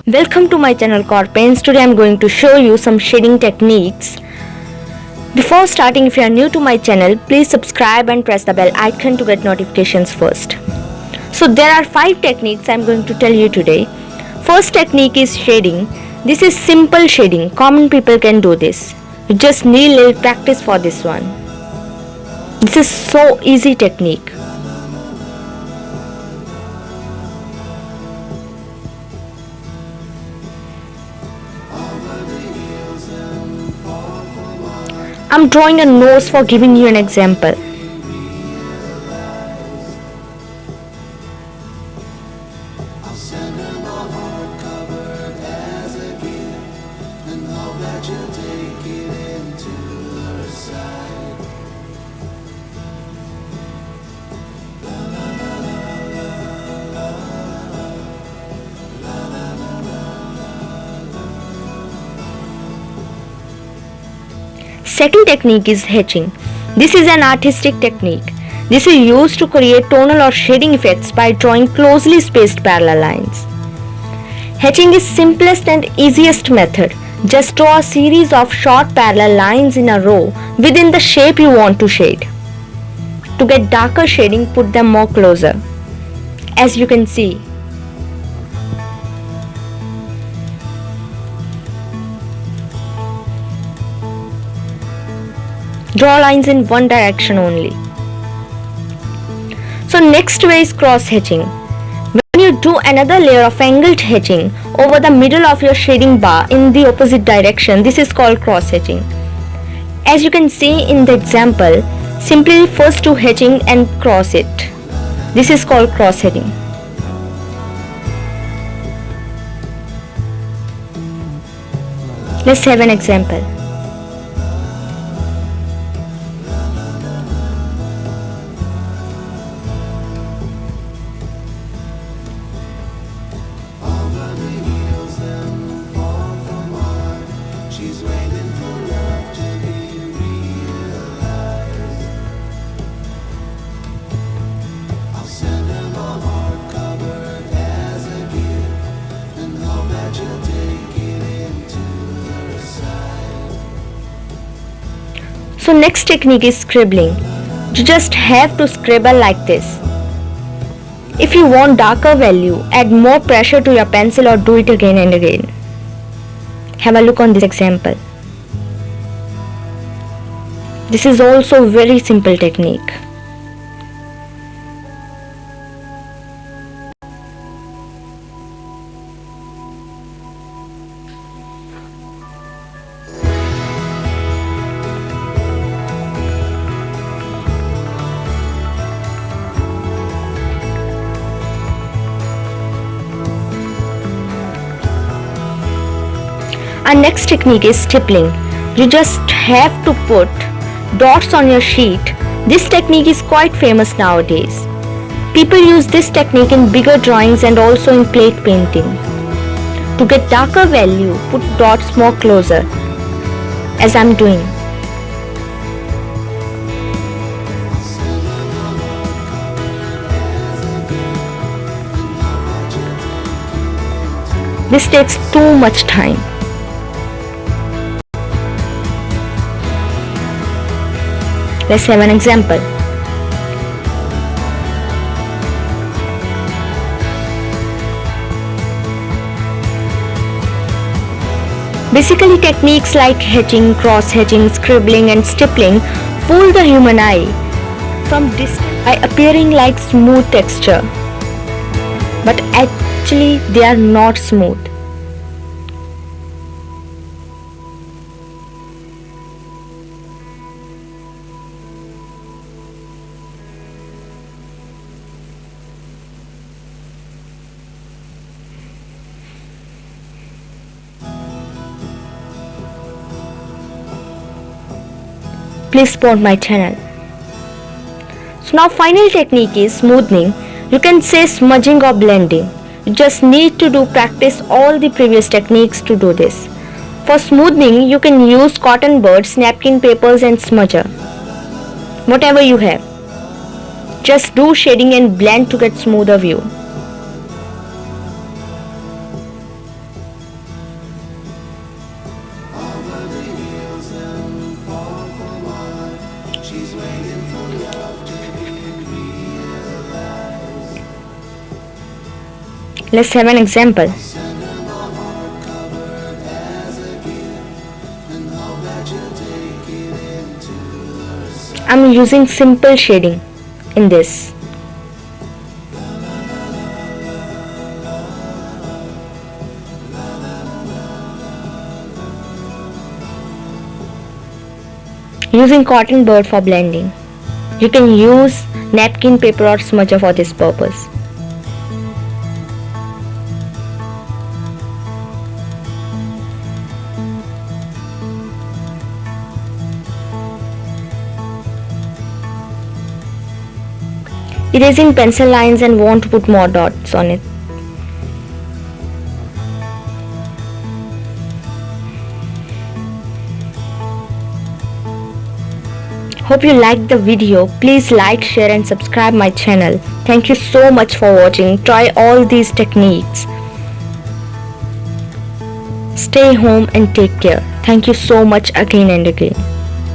Welcome to my channel Corpens. Today I'm going to show you some shading techniques. Before starting, if you are new to my channel, please subscribe and press the bell icon to get notifications first. So there are 5 techniques I'm going to tell you today. First technique is shading. This is simple shading. Common people can do this. You just need a little practice for this one. This is so easy technique. I'm drawing a nose for giving you an example. Second technique is hatching. This is an artistic technique. This is used to create tonal or shading effects by drawing closely spaced parallel lines. Hatching is simplest and easiest method. Just draw a series of short parallel lines in a row within the shape you want to shade. To get darker shading, put them more closer. As you can see, draw lines in one direction only. So next way is cross hatching. When you do another layer of angled hatching over the middle of your shading bar in the opposite direction, this is called cross hatching. As you can see in the example, simply first do hatching and cross it. This is called cross hatching. Let's have an example. So next technique is scribbling. You just have to scribble like this. If you want darker value, add more pressure to your pencil or do it again and again. Have a look on this example. This is also very simple technique. Our next technique is stippling. You just have to put dots on your sheet. This technique is quite famous nowadays. People use this technique in bigger drawings and also in plate painting. To get darker value, put dots more closer, as I'm doing. This takes too much time. Let's have an example. Basically, techniques like hatching, cross hatching, scribbling and stippling fool the human eye from distance by appearing like smooth texture, but actually they are not smooth. Please support my channel. So now final technique is smoothing. You can say smudging or blending. You just need to do practice all the previous techniques to do this. For smoothing, you can use cotton buds, napkin papers and smudger. Whatever you have. Just do shading and blend to get smoother view. Let's have an example. I'm using simple shading in this. Using cotton bud for blending. You can use napkin, paper or smudger for this purpose. Erasing pencil lines and want to put more dots on it. Hope you liked the video. Please like, share and subscribe my channel. Thank you so much for watching. Try all these techniques. Stay home and take care. Thank you so much again and again.